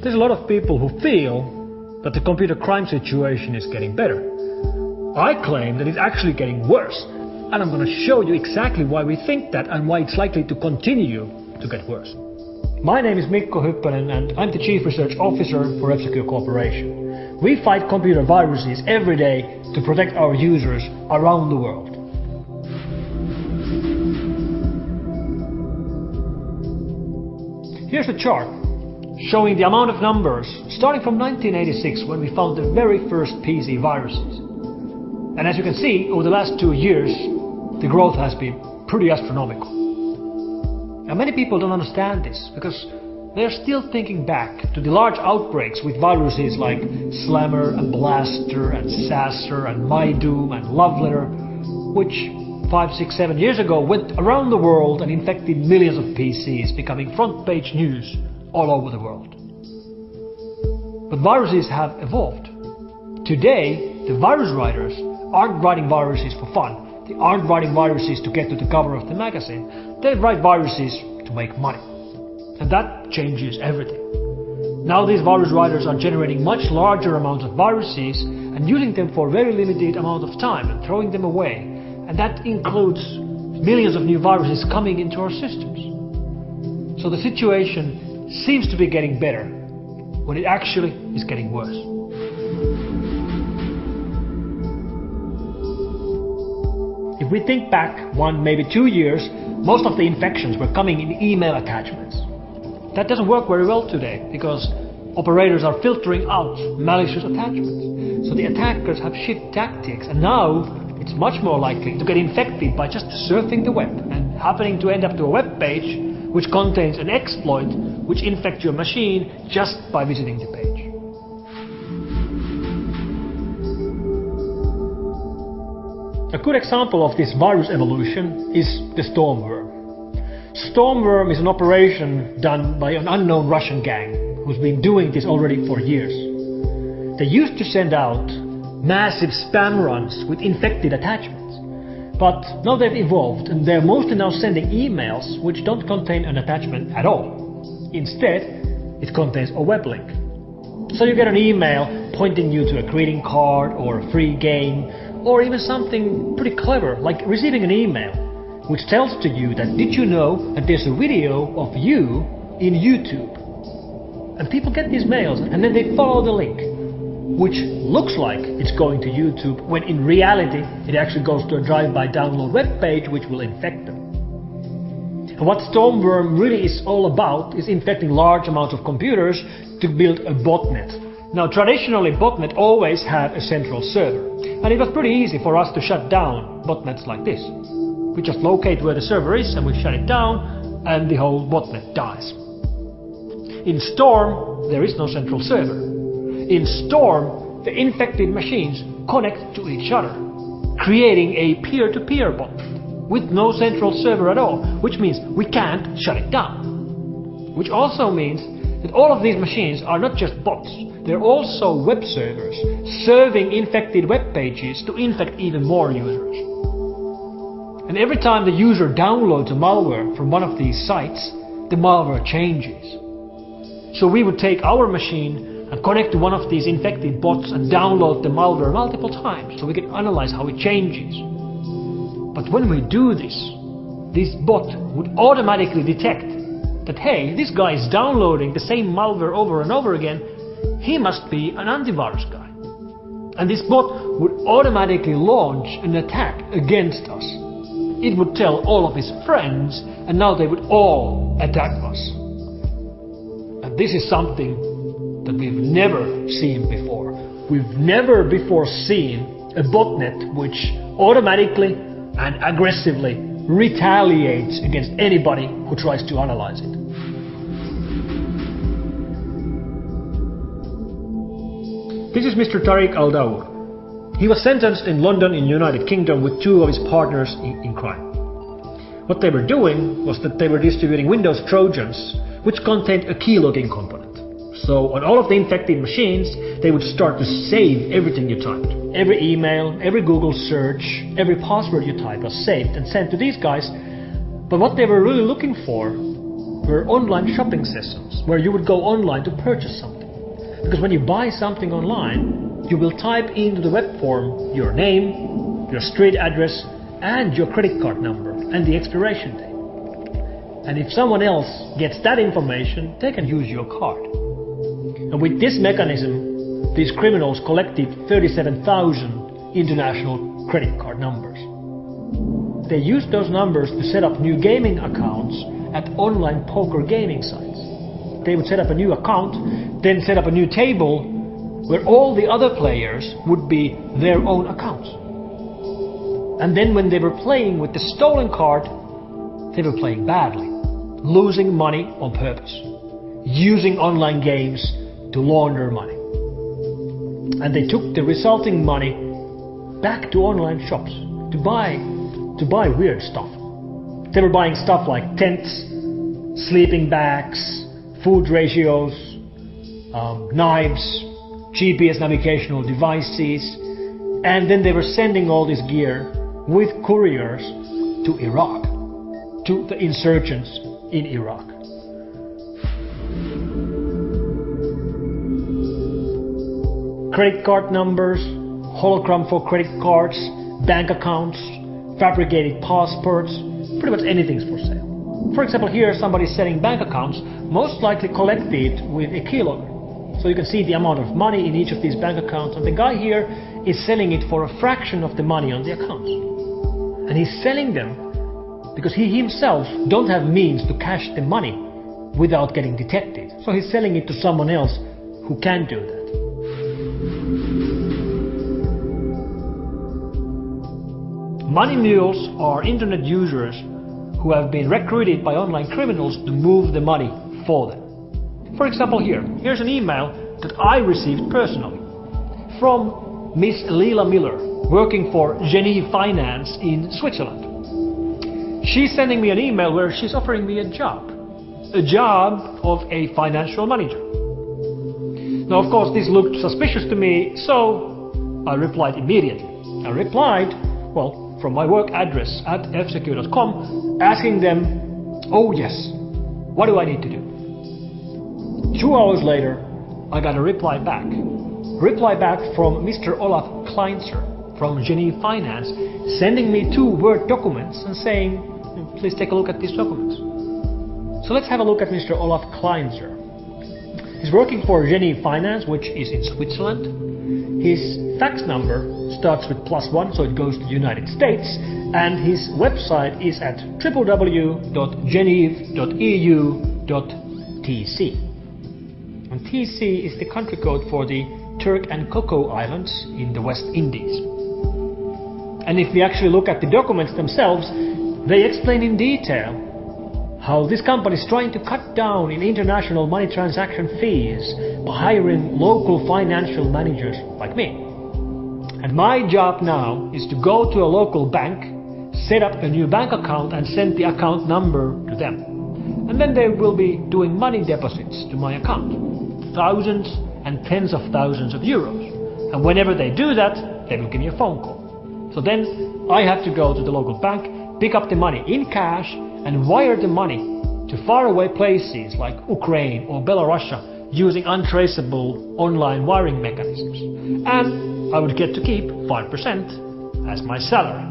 There's a lot of people who feel that the computer crime situation is getting better. I claim that it's actually getting worse, and I'm going to show you exactly why we think that and why it's likely to continue to get worse. My name is Mikko Hyppönen and I'm the Chief Research Officer for F-Secure Corporation. We fight computer viruses every day to protect our users around the world. Here's a chart showing the amount of numbers starting from 1986 when we found the very first PC viruses. And as you can see, over the last 2 years, the growth has been pretty astronomical. Now many people don't understand this because they are still thinking back to the large outbreaks with viruses like Slammer and Blaster and Sasser and MyDoom and Love Letter, which 5, 6, 7 years ago went around the world and infected millions of PCs, becoming front page news all over the world. But viruses have evolved. Today, the virus writers aren't writing viruses for fun. They aren't writing viruses to get to the cover of the magazine. They write viruses to make money. And that changes everything. Now these virus writers are generating much larger amounts of viruses and using them for a very limited amount of time and throwing them away. And that includes millions of new viruses coming into our systems. So the situation seems to be getting better when it actually is getting worse. If we think back 1, maybe 2 years, most of the infections were coming in email attachments. That doesn't work very well today because operators are filtering out malicious attachments. So the attackers have shifted tactics, and now it's much more likely to get infected by just surfing the web and happening to end up to a web page which contains an exploit which infects your machine just by visiting the page. A good example of this virus evolution is the Stormworm. Stormworm is an operation done by an unknown Russian gang who's been doing this already for years. They used to send out massive spam runs with infected attachments, but now they've evolved and they're mostly now sending emails which don't contain an attachment at all. Instead, it contains a web link. So you get an email pointing you to a greeting card or a free game, or even something pretty clever like receiving an email which tells to you that did you know that there's a video of you in YouTube. And people get these mails and then they follow the link, which looks like it's going to YouTube when in reality it actually goes to a drive-by download web page which will infect them. And what Stormworm really is all about is infecting large amounts of computers to build a botnet. Now traditionally botnet always had a central server, and it was pretty easy for us to shut down botnets like this. We just locate where the server is and we shut it down and the whole botnet dies. In Storm there is no central server. In Storm the infected machines connect to each other, creating a peer-to-peer botnet with no central server at all, which means we can't shut it down. Which also means that all of these machines are not just bots, they're also web servers, serving infected web pages to infect even more users. And every time the user downloads a malware from one of these sites, the malware changes. So we would take our machine and connect to one of these infected bots and download the malware multiple times so we can analyze how it changes. But when we do this bot would automatically detect that hey, this guy is downloading the same malware over and over again, he must be an antivirus guy. And this bot would automatically launch an attack against us. It would tell all of his friends and now they would all attack us. And this is something that we've never seen before. We've never before seen a botnet which automatically and aggressively retaliates against anybody who tries to analyze it. This is Mr. Tariq Al-Dawood. He was sentenced in London in the United Kingdom with 2 of his partners in crime. What they were doing was that they were distributing Windows Trojans which contained a keylogging component. So on all of the infected machines, they would start to save everything you typed. Every email, every Google search, every password you typed was saved and sent to these guys. But what they were really looking for were online shopping sessions, where you would go online to purchase something. Because when you buy something online, you will type into the web form your name, your street address, and your credit card number, and the expiration date. And if someone else gets that information, they can use your card. And with this mechanism, these criminals collected 37,000 international credit card numbers. They used those numbers to set up new gaming accounts at online poker gaming sites. They would set up a new account, then set up a new table where all the other players would be their own accounts. And then when they were playing with the stolen card, they were playing badly, losing money on purpose, using online games to launder money. And they took the resulting money back to online shops to buy weird stuff. They were buying stuff like tents, sleeping bags, food ratios, knives, GPS navigational devices, and then they were sending all this gear with couriers to Iraq, to the insurgents in Iraq. Credit card numbers, hologram for credit cards, bank accounts, fabricated passports, pretty much anything's for sale. For example, here somebody's selling bank accounts, most likely collected with a keylogger. So you can see the amount of money in each of these bank accounts, and the guy here is selling it for a fraction of the money on the accounts. And he's selling them because he himself don't have means to cash the money without getting detected. So he's selling it to someone else who can do that. Money mules are internet users who have been recruited by online criminals to move the money for them. For example, here's an email that I received personally from Miss Leila Miller, working for Genève Finance in Switzerland. She's sending me an email where she's offering me a job of a financial manager. Now, of course, this looked suspicious to me, so I replied immediately. I replied, from my work address at fsecure.com, asking them, oh yes, what do I need to do? 2 hours later, I got a reply back from Mr. Olaf Kleinzer from Genève Finance, sending me 2 Word documents and saying, please take a look at these documents. So let's have a look at Mr. Olaf Kleinzer. He's working for Genève Finance, which is in Switzerland. His fax number starts with +1, so it goes to the United States, and his website is at www.geneve.eu.tc. And TC is the country code for the Turk and Cocoa Islands in the West Indies. And if we actually look at the documents themselves, they explain in detail how this company is trying to cut down in international money transaction fees by hiring local financial managers like me. And my job now is to go to a local bank, set up a new bank account and send the account number to them. And then they will be doing money deposits to my account, thousands and tens of thousands of euros. And whenever they do that, they will give me a phone call. So then I have to go to the local bank, pick up the money in cash and wire the money to faraway places like Ukraine or Belarus using untraceable online wiring mechanisms. And I would get to keep 5% as my salary.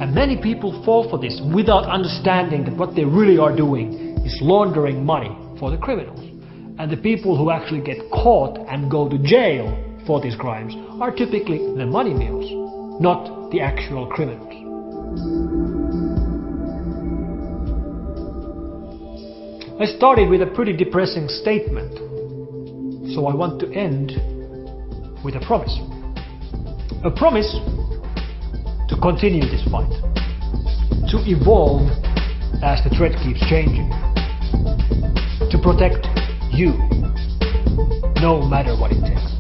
And many people fall for this without understanding that what they really are doing is laundering money for the criminals. And the people who actually get caught and go to jail for these crimes are typically the money mules, not the actual criminals. I started with a pretty depressing statement, so I want to end with a promise. A promise to continue this fight, to evolve as the threat keeps changing, to protect you, no matter what it takes.